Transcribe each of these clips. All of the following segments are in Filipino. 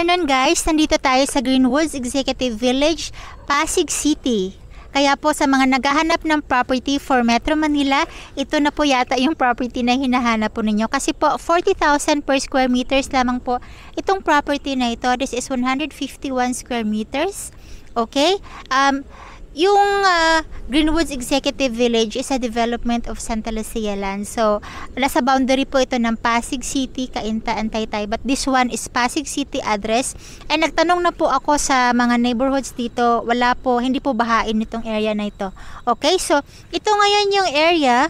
Afternoon guys, nandito tayo sa Greenwoods Executive Village, Pasig City. Kaya po sa mga naghahanap ng property for Metro Manila, ito na po yata yung property na hinahanap po ninyo. Kasi po 40,000 per square meters lamang po itong property na ito. This is 151 square meters. Okay? Yung Greenwoods Executive Village is a development of Santa Lucia Land. So, nasa boundary po ito ng Pasig City, Cainta, Taytay. But this one is Pasig City address. And nagtanong na po ako sa mga neighborhoods dito. Wala po, hindi po bahain nitong area na ito. Okay, so ito ngayon yung area.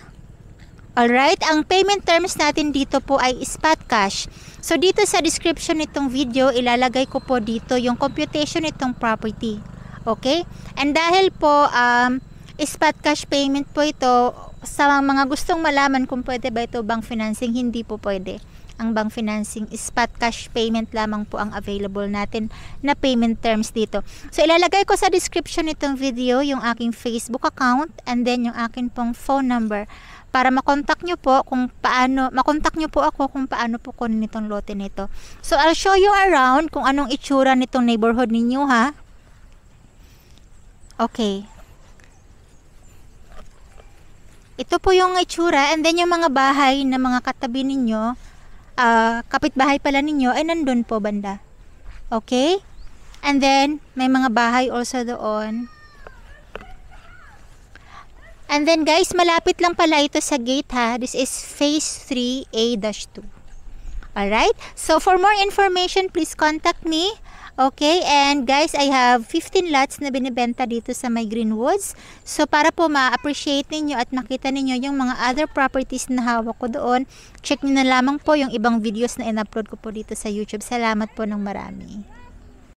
Alright, ang payment terms natin dito po ay spot cash. So, dito sa description nitong video, ilalagay ko po dito yung computation nitong property. Okay? And dahil po spot cash payment po ito, sa mga gustong malaman kung pwede ba ito bank financing, hindi po pwede. Ang bank financing, spot cash payment lamang po ang available natin na payment terms dito. So ilalagay ko sa description nitong video yung aking Facebook account and then yung akin pong phone number para makontak nyo po kung paano, makontak nyo po ako kung paano po kunin itong lote nito. So I'll show you around kung anong itsura nitong neighborhood ninyo, ha. Okay. Ito po yung itsura, and then yung mga bahay na mga katabi ninyo, kapitbahay pala ninyo, ay nandun po banda. Okay? And then, may mga bahay also doon. And then guys, malapit lang pala ito sa gate, ha. This is phase 3A-2. Alright? So, for more information, please contact me. Okay, and guys, I have 15 lots na binibenta dito sa my Greenwoods. So, para po ma-appreciate ninyo at makita ninyo yung mga other properties na hawak ko doon, check nyo na lamang po yung ibang videos na in-upload ko po dito sa YouTube. Salamat po ng marami.